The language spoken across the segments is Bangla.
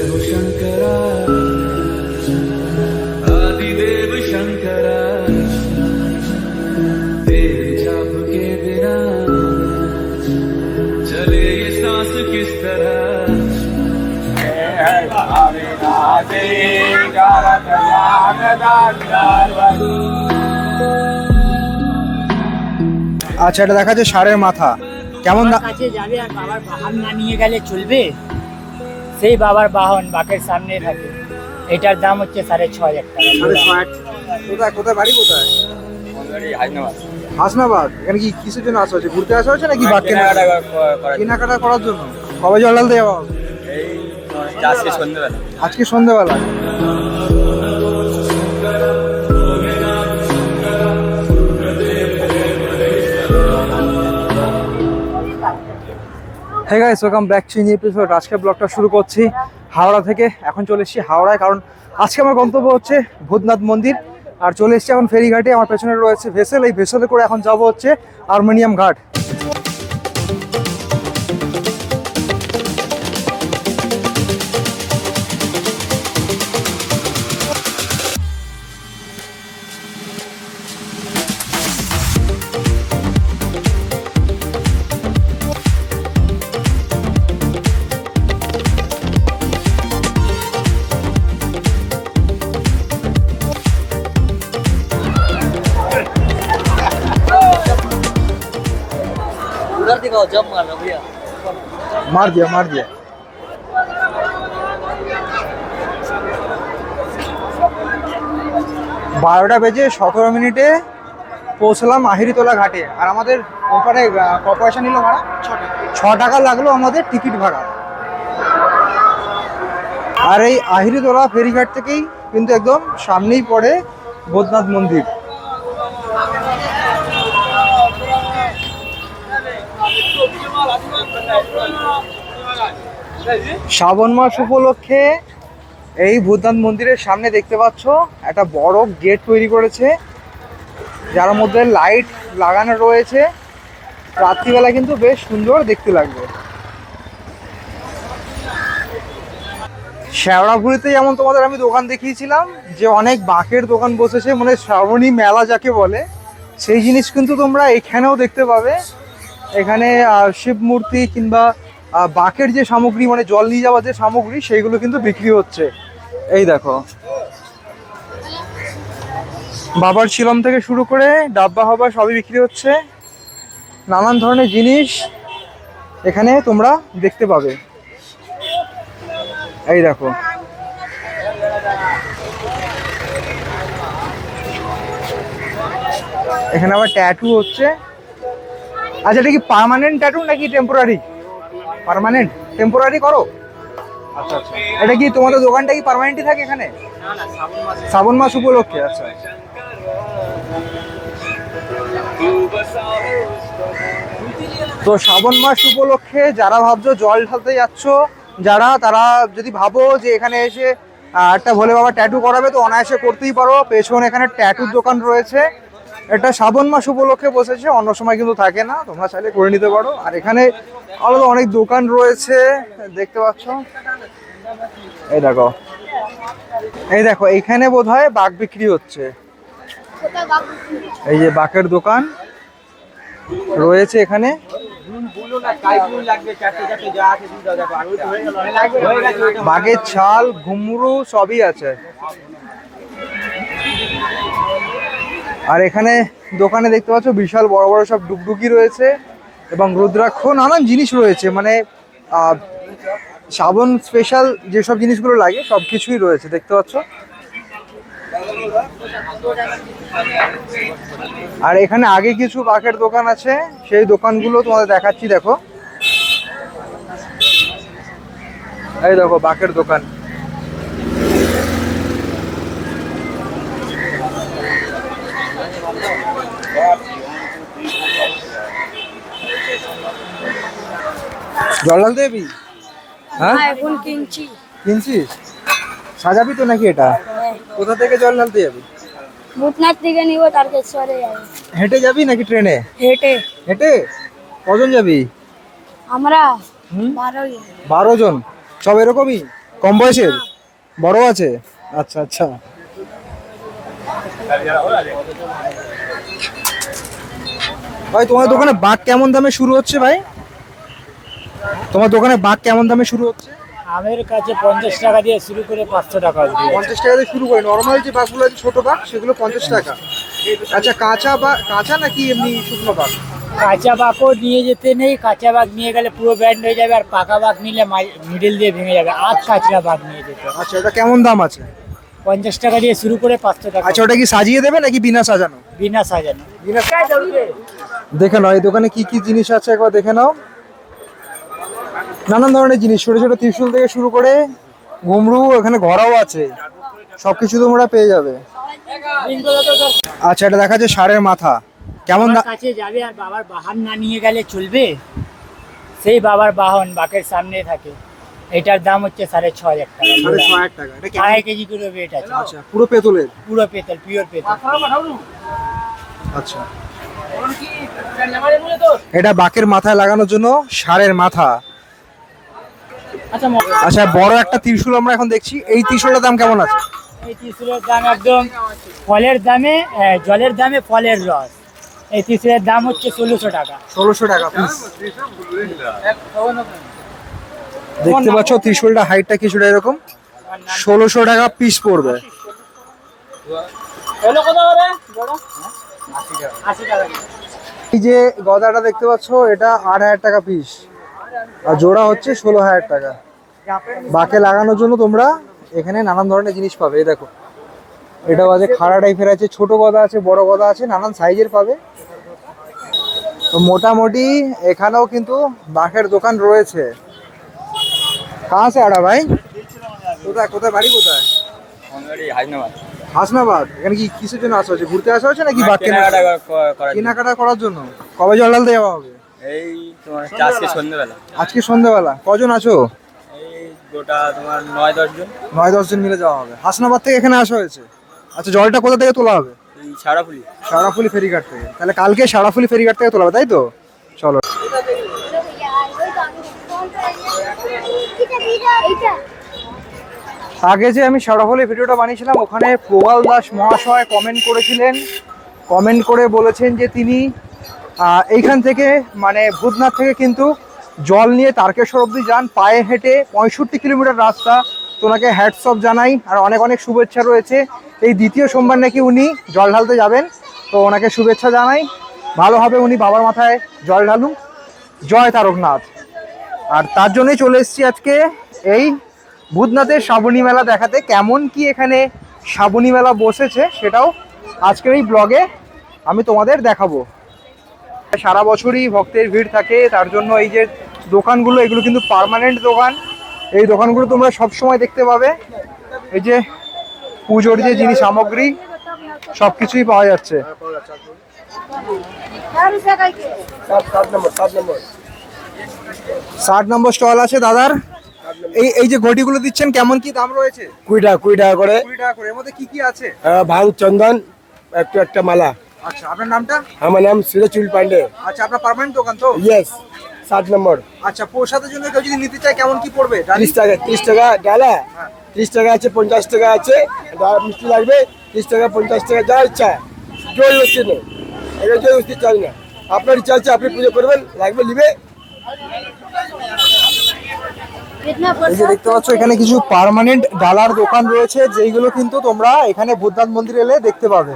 शंकरा आदिदेव शंकरा तेरे जाप के बिना चले ये सांस किस तरह। আচ্ছা, এটা দেখা যাচ্ছে ষাঁড়ের মাথা। কেমন কাছে যাবে আর বাবার বাহন না নিয়ে গেলে চলবে? সেই বাবার বাহন বাকের সামনে থাকে। এটার দাম হচ্ছে 6,500 টাকা। কোথায় কোথায় বাড়ি কোথায়? হাসনাবাদ। এখানে কি কিসের জন্য আসা হচ্ছে? ঘুরতে আসা হচ্ছে নাকি কেনাকাটা করার জন্য? কবে জল ঢালতে যাওয়া হবে? আজকে সন্ধ্যেবেলা। Hey guys, welcome back to new episode. আজকে ব্লগটা শুরু করছি হাওড়া থেকে। এখন চলে এসেছি হাওড়ায়, কারণ আজকে আমার গন্তব্য হচ্ছে ভূতনাথ মন্দির। আর চলে এসেছি এখন ফেরিঘাটে। আমার পেছনে রয়েছে ভেসেল। এই ভেসেলে করে এখন যাব হচ্ছে আর্মেনিয়াম ঘাট। जब मारना भैया, मार दिया 12টা বেজে 17 মিনিটে পৌঁছলাম আহিরিতলা ঘাটে। আর আমাদের ওখানে ক পয়সা নিল ভাড়া? 6 টাকা লাগলো আমাদের টিকিট ভাড়া। আর এই আহিরিতলা ফেরিঘাট থেকেই কিন্তু একদম সামনেই পড়ে ভূতনাথ মন্দির। শ্রাবণ মাস উপলক্ষে এই ভূতনাথ মন্দিরের সামনে দেখতে পাচ্ছ একটা বড় গেট তৈরি করেছে, যার মধ্যে লাইট লাগানো রয়েছে। রাত্রিবেলা কিন্তু বেশ সুন্দর দেখতে লাগবে। শেওড়াফুলিতে যেমন তোমাদের আমি দোকান দেখিয়েছিলাম যে অনেক বাঁকের দোকান বসেছে, মানে শ্রাবণী মেলা যাকে বলে, সেই জিনিস কিন্তু তোমরা এখানেও দেখতে পাবে। এখানে শিব মূর্তি কিংবা বাঁকের যে সামগ্রী, মানে জল নিয়ে যাওয়ার যে সামগ্রী, সেইগুলো কিন্তু বিক্রি হচ্ছে। এই দেখো, বাবার শিলম থেকে শুরু করে ডাব্বা হবা সবই বিক্রি হচ্ছে। নানান ধরনের জিনিস এখানে তোমরা দেখতে পাবে। এই দেখো, এখানে আবার ট্যাটু হচ্ছে। আচ্ছা, এটা কি পার্মানেন্ট ট্যাটু নাকি টেম্পোরারি? পার্মানেন্ট। টেম্পোরারি করো? আচ্ছা আচ্ছা। এটা কি তোমাদের দোকানটা কি পার্মানেন্টই থাকে এখানে? শ্রাবণ মাস উপলক্ষে। আচ্ছা, তো শ্রাবণ মাস উপলক্ষে যারা ভাবছো জল ঢালতে যাচ্ছ, তারা যদি ভাবো যে এখানে এসে একটা ভোলে বাবা ট্যাটু করাবে, তো অনায়াসে করতেই পারো। পেছনে এখানে ট্যাটুর দোকান রয়েছে। এটা শ্রাবণ মাস উপলক্ষে বসেছে, অন্য সময় কিন্তু থাকে না। তোমরা চাইলে করে নিতে পারো। আর এখানে আলাদা অনেক দোকান রয়েছে, দেখতে পাচ্ছ। এই দেখো এইখানে বোধহয় বাঘ বিক্রি হচ্ছে। এই যে বাঘের দোকান রয়েছে এখানে। বাঘের ছাল, ঘুমরু সবই আছে। আর এখানে দোকানে দেখতে পাচ্ছ বিশাল বড় বড় সব ডুগডুগি রয়েছে এবং রুদ্রাক্ষ, নানান জিনিস রয়েছে। মানে শ্রাবণ স্পেশাল যেসব জিনিসগুলো লাগে সব কিছুই রয়েছে, দেখতে পাচ্ছ। আর এখানে আগে কিছু বাঘের দোকান আছে, সেই দোকানগুলো তোমাদের দেখাচ্ছি। দেখো, এই দেখো বাঘের দোকান। জল ঢালতে যাবি? হ্যাঁ, এখন কিনছিস? সাজাবি তো নাকি এটা? কোথা থেকে জল ঢালতে যাবি? ভূতনাথ থেকে নিব, তারকেশ্বরে যাবো। হেঁটে যাবি নাকি ট্রেনে? হেঁটে। হেঁটে? কজন যাবি? আমরা 12 জন। সব এরকমই? কম বয়সের? বড় আছে? আচ্ছা আচ্ছা। ভাই তোমার দোকানে বাঘ কেমন দামে শুরু হচ্ছে ভাই? তোমার দোকানে বাঘ কেমন দামে শুরু হচ্ছে? আমার কাছে 50 টাকা দিয়ে শুরু করে 500 টাকা অবধি আছে। 50 টাকা দিয়ে শুরু করে, নর্মাল যে বাঘগুলো আছে ছোট বাঘ সেগুলো 50 টাকা। আচ্ছা, কাঁচা বা কাঁচা নাকি এমনি শুকনো বাঘ? কাঁচা বাঘও নিয়ে যেতে নেই, কাঁচা বাঘ নিয়ে গেলে পুরো ব্যান্ড হয়ে যাবে, আর পাকা বাঘ নিলে মিডিল দিয়ে ভেঙে যাবে। আধ কাঁচা বাঘ নিয়ে যেতে হবে। আচ্ছা, ওটা কেমন দাম আছে? 50 টাকা দিয়ে শুরু করে 500 টাকা। আচ্ছা, ওটা কি সাজিয়ে দেবে নাকি বিনা সাজানো? বিনা সাজানো। দেখে নাও এই দোকানে কি কি জিনিস আছে একবার দেখে নাও। নানান ধরনের জিনিস, ছোট ছোট ত্রিশূল থেকে শুরু করে ঘুমরু, এখানে ঘোড়াও আছে, সবকিছু তোমরা পেয়ে যাবে। আচ্ছা, এটা দেখা যাচ্ছে ষাঁড়ের মাথা, কেমন আমার কাছে যাবে আর বাবার বাহন না নিয়ে গেলে চলবে? সেই বাবার বাহন বাকের সামনে থাকে। এটার দাম হচ্ছে 6500 টাকা। 6500 টাকা। এটা কেমন? 2.5 কেজি করে ওয়েট আছে। আচ্ছা, পুরো পেতলের? পুরো পেতল, পিওর পেতল। আচ্ছা, এটা বাকের মাথায় লাগানোর জন্য ষাঁড়ের মাথা। আচ্ছা, বড় একটা ত্রিশূল আমরা এখন দেখছি, এই ত্রিশূলটার দাম কেমন আছে? এই ত্রিশূলের দাম একদম ফলের দামে, জলের দামে ফলের রস। এই ত্রিশূলের দাম হচ্ছে 1600 টাকা। 1600 টাকা পিস। দেখতে পাচ্ছ ত্রিশূলটা হাইটটা কিছুটা এরকম, 1600 টাকা পিস পড়বে। এই যে গদাটা দেখতে পাচ্ছ, এটা 8000 টাকা পিস, আর জোড়া হচ্ছে 16000 টাকা। বাকে লাগানোর জন্য তোমরা এখানে নানান ধরনের জিনিস পাবে। এই দেখো, এটাও আছে, খাড়া টাইপের আছে, ছোট গদা আছে, বড় গদা আছে, নানান সাইজের পাবে। তো মোটামুটি এখানেও কিন্তু বাঘের দোকান রয়েছে। কাহা সে আড়া ভাই? কোথায় কোথায় বাড়ি কোথায়? হাসনাবাদ। এখানে কি কিসের জন্য আসা হচ্ছে? ঘুরতে আসা হচ্ছে নাকি বাঘ কেনাকাটা করার জন্য? কবে জল ঢালতে যাওয়া হবে? এই তোমার আজকে সন্ধ্যাবেলা। আজকে সন্ধ্যাবেলা। কজন আছো? এই গোটা তোমার 9-10 জন। 9-10 জন মিলে যাওয়া হবে। হাসনাবাদ থেকে এখানে আসা হয়েছে। আচ্ছা, জলটা কোথা থেকে তোলা হবে? এই সারাপুলি। সারাফুলি ফেরিঘাট থেকে। তাহলে কালকে সারাফুলি ফেরিঘাট থেকে তোলা হবে, তাই তো? চলো। আগে যে আমি সারাফুলি ভিডিওটা বানিয়েছিলাম, ওখানে প্রবাল দাস মহাশয় কমেন্ট করেছিলেন। কমেন্ট করে বলেছেন যে তিনি এইখান থেকে মানে ভূতনাথ থেকে কিন্তু জল নিয়ে তারকেশ্বর অবধি যান পায়ে হেঁটে, 65 কিলোমিটার রাস্তা। তো ওনাকে হ্যাটস অফ জানাই, আর অনেক অনেক শুভেচ্ছা রয়েছে। এই দ্বিতীয় সোমবার নাকি উনি জল ঢালতে যাবেন, তো ওনাকে শুভেচ্ছা জানাই। ভালো হবে উনি বাবার মাথায় জল ঢালুন। জয় তারকনাথ। আর তার জন্যই চলে এসেছি আজকে এই ভূতনাথের শ্রাবণী মেলা দেখাতে। কেমন কি এখানে শ্রাবণী মেলা বসেছে সেটাও আজকের এই ব্লগে আমি তোমাদের দেখাবো। সারা বছরই ভক্তের ভিড় থাকে, তার জন্য এই যে দোকানগুলো, এগুলো কিন্তু পার্মানেন্ট দোকান। এই দোকানগুলো তোমরা সব সময় দেখতে পাবে। এই যে পুজোর যে জিনিস সামগ্রী সব কিছুই পাওয়া যাচ্ছে। 60 নম্বর স্টল আছে দাদার। এই যে ঘটিগুলো দিচ্ছেন, কেমন কি দাম রয়েছে? 20 টাকা করে। 20 টাকা করে। এর মধ্যে কি কি আছে? ভাঙ, চন্দন, একটা মালা। আচ্ছা, আপনার নামটা? আমার নাম সিরাজুল পান্ডে। আচ্ছা, আপনার পার্মানেন্ট দোকান তো? ইয়েস, 60 নম্বর। আচ্ছা, প্রসাদের জন্য কেউ যদি নিতে চায় কেমন কি পড়বে? 30 টাকা। 30 টাকা ডালা, 30 টাকা আছে, 50 টাকা আছে। মিষ্টি লাগবে 30 টাকা, 50 টাকা, যা ইচ্ছা। জয় হচ্ছে নেই, এটা জয় হচ্ছে চাই না। আপনার ইচ্ছা আছে, আপনি পুজো করবেন, লাগবে নিবে। এই যে দেখতে পাচ্ছ, এখানে কিছু পার্মানেন্ট ডালার দোকান রয়েছে, যেইগুলো কিন্তু তোমরা এখানে ভূতনাথ মন্দির এলে দেখতে পাবে।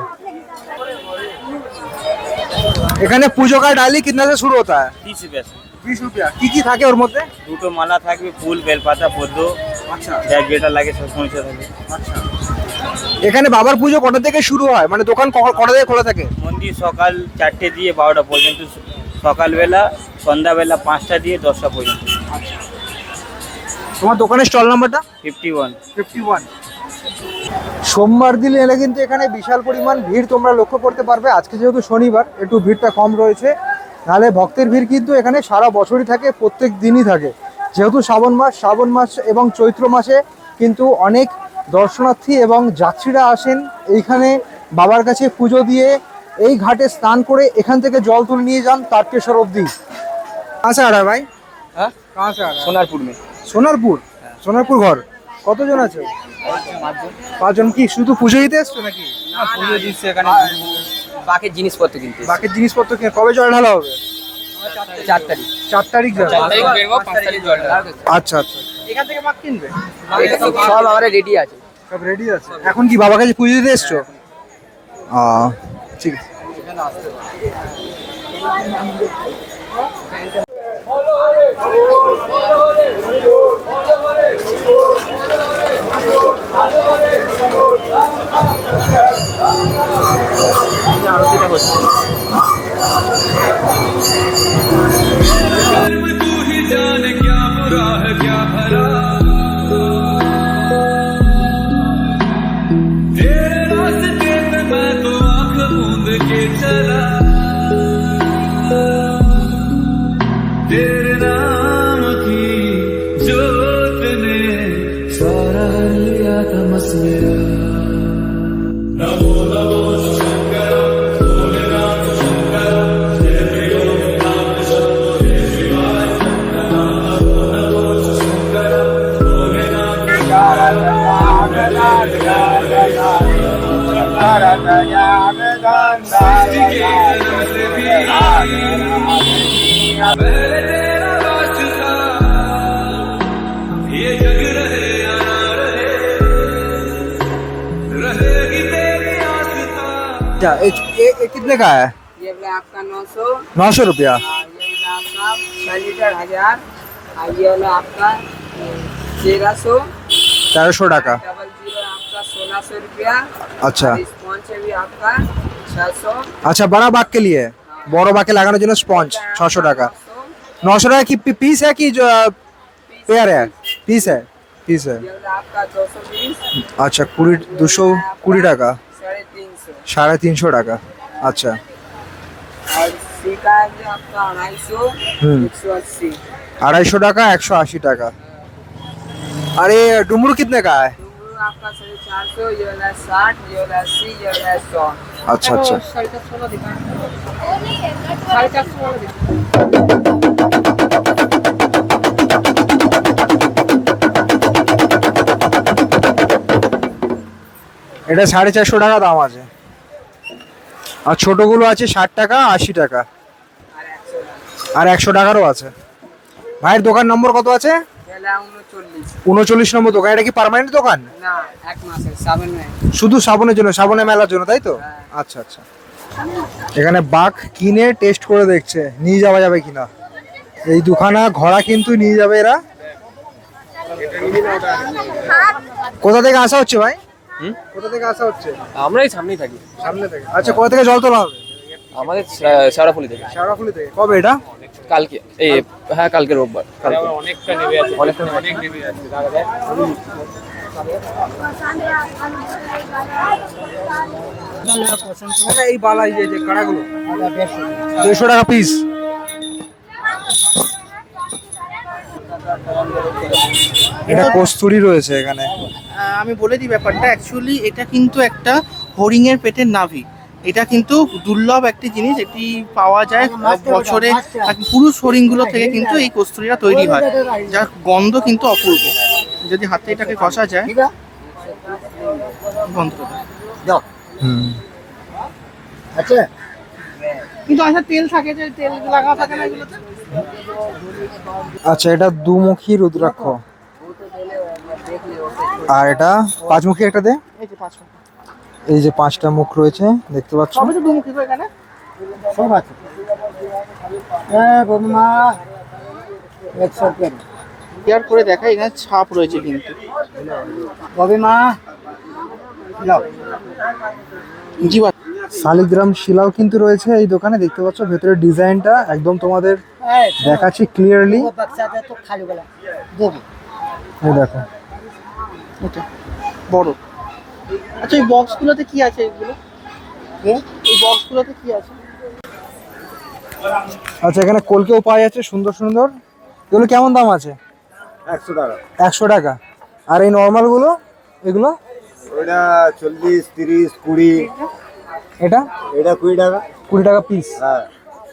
এখানে পুজো का डाली कितना से शुरू होता है? 30 रुपया से। 20 रुपया। কি কি থাকে ওর মধ্যে? দুটো মালা থাকবে, ফুল, বেলপাতা, পদ্ম। আচ্ছা যা যেটা লাগে সব সমস্যা থাকে। আচ্ছা, এখানে বাবার পুজো কটা থেকে শুরু হয়, মানে দোকান কটা থেকে খোলা থাকে? মন্দির সকাল 4টে দিয়ে 12টা পর্যন্ত, সকালবেলা, সন্ধ্যাবেলা 5টা দিয়ে 10টা পর্যন্ত। তোমার দোকানের স্টল নাম্বারটা? 51। সোমবার দিন এলে কিন্তু এখানে বিশাল পরিমাণ ভিড় তোমরা লক্ষ্য করতে পারবে। আজকে যেহেতু শনিবার, একটু ভিড়টা কম রয়েছে, নাহলে ভক্তের ভিড় কিন্তু এখানে সারা বছরই থাকে, প্রত্যেক দিনই থাকে। যেহেতু শ্রাবণ মাস এবং চৈত্র মাসে কিন্তু অনেক দর্শনার্থী এবং যাত্রীরা আসেন এইখানে বাবার কাছে পুজো দিয়ে, এই ঘাটে স্নান করে এখান থেকে জল তুলে নিয়ে যান তারকেশ্বর অবধি। কাছে আ রা ভাই? हाँ, কাছে আ রা? सोनारपुर में। সোনারপুর। সোনারপুর ঘর। কতজন আছে? 5 জন। কি শুধু পুজো দিতে এসছো নাকি? পুজো দিচ্ছে এখানে বাকি জিনিসপত্র কিনতে। বাকি জিনিসপত্র কিনে কবে জল ঢালা হবে? 4 তারিখ। 4 তারিখ জল। 4 তারিখ বেরবো, 5 তারিখ জল ঢালবো। আচ্ছা আচ্ছা। এখান থেকে বাক কিনবে? সব আমাদের রেডি আছে। সব রেডি আছে। এখন কি বাবার কাছে পুজো দিতে এসছো? ঠিক আছে। कर्म तू ही जाने क्या बुरा है क्या भला, तेरे रास्ते पे मैं तो आंख मूंद के चला, तेरे नाम की जोत ने सारा लिया तमस मेरा। पहले तेरा रास्ता ये जग रहे या ना रहे, रहेगी तेरी आस्था। अच्छा ये कितने का है? ये वाला आपका 900, 900 रुपया। ये वाला आपका 6 लीटर 1000, और ये वाला आपका 1300, 1300 টাকা। 00 आपका 1600 रुपया। अच्छा और स्पॉन्ज है भी आपका 600। अच्छा, बड़ा बाग के लिए, বড় বাকে লাগানোর জন্য স্পঞ্জ 600 টাকা। 900 টাকা কি পিস है कि जो पेयर है? पीस है, पीस है। ये वाला आपका 220, अच्छा 220 টাকা, 350। 350 টাকা। अच्छा और सीका है जो आपका 250, 180। 250 টাকা, 180 টাকা। अरे डुमरू कितने का है? डुंगरू आपका 450, ये वाला 60, ये वाला 80, ये वाला 100। अच्छा अच्छा। 450 दिखाएं। এটা 450 টাকা দাম আছে। আর ছোটগুলো আছে 60 টাকা, 80 টাকা, আর 100 টাকারও আছে। ভাইয়ের দোকান নম্বর কত আছে? ये वाला 39। 39 নম্বর দোকান। এটা কি পার্মানেন্ট দোকান? ना, एक मास है सावन में। শুধু সাবনের জন্য, সাবনের মেলার জন্য, তাই তো? আচ্ছা আচ্ছা। এখানে বাঘ কিনে টেস্ট করে দেখছে নিয়ে যাওয়া যাবে কিনা। এই দুখানা ঘোড়া কিন্তু নিয়ে যাবে এরা। কোথা থেকে আসা হচ্ছে ভাই? কোথা থেকে আসা হচ্ছে? আমরাই সামনেই থাকি। সামনে থেকে। আচ্ছা, কোথা থেকে জল তোলা হবে? আমাদের শেওড়াফুলি থেকে। শেওড়াফুলি থেকে। কবে এটা? কালকে, এই হ্যাঁ কালকে রোববার। কালকে অনেকটা নেবে আছে, অনেকটা অনেক নেবে আছে। এই বালা এই যে কাড়াগুলো 200 টাকা পিস। এটা কস্তুরি রয়েছে এখানে। আমি বলে দিই ব্যাপারটা, অ্যাকচুয়ালি এটা কিন্তু একটা হরিণের পেটের নাভি। এটা কিন্তু দুর্লভ একটি জিনিস, এটি পাওয়া যায় বছরে পুরুষ হরিণগুলো থেকে কিন্তু এই কস্তুরিটা তৈরি হয়, যার গন্ধ কিন্তু অপূর্ব। যদি হাতে এটাকে কষা যায় গন্ধ আচ্ছা, কিন্তু আচ্ছা তেল থাকে, যে তেল লাগা থাকে না এগুলোতে। আচ্ছা, এটা দুমুখী রুদ্রাক্ষ, আর এটা পাঁচমুখী একটা দে। এই যে 500, এই যে 5টা মুখ রয়েছে দেখতে পাচ্ছ। সবই তো দুমুখী তো এখানে সব আছে। হ্যাঁ বৌমা 100 টাকা কেয়ার করে দেখা, এখানে ছাপ রয়েছে কিন্তু। বৌমা জি বাত শালিগ্রাম শিলাও কিন্তু রয়েছে এই দোকানে, দেখতে পাচ্ছ। ভেতরের ডিজাইনটা একদম তোমাদের দেখাচ্ছি ক্লিয়ারলি। এই দেখো, এটা বড়। আচ্ছা, এই বক্সগুলোতে কি আছে? এগুলো এই বক্সগুলোতে কি আছে? আচ্ছা, এখানে কলকেও পাওয়া যাচ্ছে সুন্দর সুন্দর। এগুলো কেমন দাম আছে? 100 টাকা। 100 টাকা। আর এই নর্মাল গুলো, এগুলো? ওইটা 40, 30, 20। এটা 20 টাকা। 20 টাকা পিস। হ্যাঁ।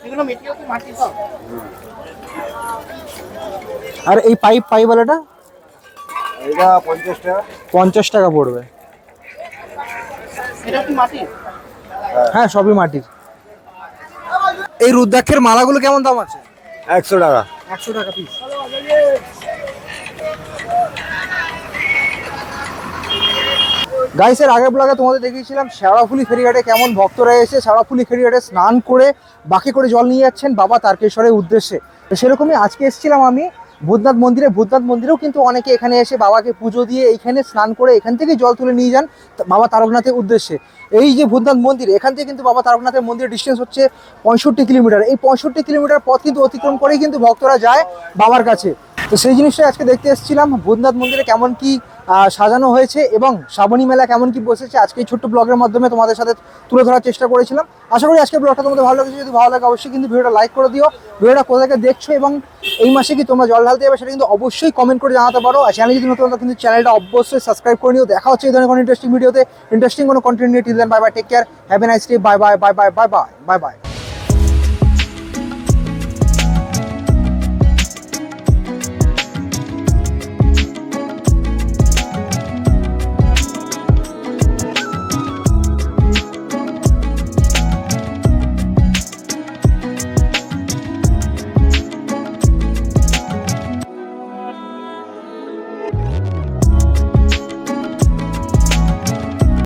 এগুলো মেটেরিয়াল কি মাটি তো? আর এই পাইপ ওয়ালাটা এটা 50 টাকা। 50 টাকা পড়বে। এটা কি মাটি? হ্যাঁ সবই মাটির। এই রুদ্রাক্ষের মালাগুলো কেমন দাম আছে? 100 টাকা। 100 টাকা পিস। গাইস এর আগের ব্লগে তোমাদের দেখিয়েছিলাম শেওড়াফুলি ফেরিঘাটে কেমন ভক্তরা এসে শেওড়াফুলি ফেরিঘাটে স্নান করে বাকি করে জল নিয়ে যাচ্ছেন বাবা তারকেশ্বরের উদ্দেশ্যে। তো সেরকমই আজকে এসেছিলাম আমি ভূতনাথ মন্দিরে। ভূতনাথ মন্দিরেও কিন্তু অনেকে এখানে এসে বাবাকে পুজো দিয়ে এইখানে স্নান করে এখান থেকে জল তুলে নিয়ে যান বাবা তারকনাথের উদ্দেশ্যে। এই যে ভূতনাথ মন্দির, এখান থেকে কিন্তু বাবা তারকনাথের মন্দিরের ডিস্টেন্স হচ্ছে 65 কিলোমিটার। এই 65 কিলোমিটার পথ কিন্তু অতিক্রম করেই কিন্তু ভক্তরা যায় বাবার কাছে। তো সেই জিনিসটা আজকে দেখতে এসেছিলাম ভূতনাথ মন্দিরে কেমন কি সাজানো হয়েছে এবং শ্রাবণী মেলা কেমন কি বসেছে আজকে এই ছোট্ট ব্লগের মাধ্যমে তোমাদের সাথে তুলে ধরার চেষ্টা করেছিলাম। আশা করি আজকের ব্লগটা তোমাদের ভালো লেগেছে। যদি ভালো লাগে অবশ্যই কিন্তু ভিডিওটা লাইক করে দিও। ভিডিওটা কোথা থেকে দেখছো এবং এই মাসে কি তোমরা জল ঢালতে যাবে সেটা কিন্তু অবশ্যই কমেন্ট করে জানাতে পারো। আর চ্যানেল যদি নতুন হতো কিন্তু চ্যানেলটা অবশ্যই সাবস্ক্রাইব করে নিও। দেখা হচ্ছে এই ধরনের কোনো ইন্টারেস্টিং ভিডিওতে, ইন্টারেস্টিং কোনো কন্টেন্ট নিয়ে। Till then bye bye, take care, have a nice day, bye bye bye bye bye bye bye by.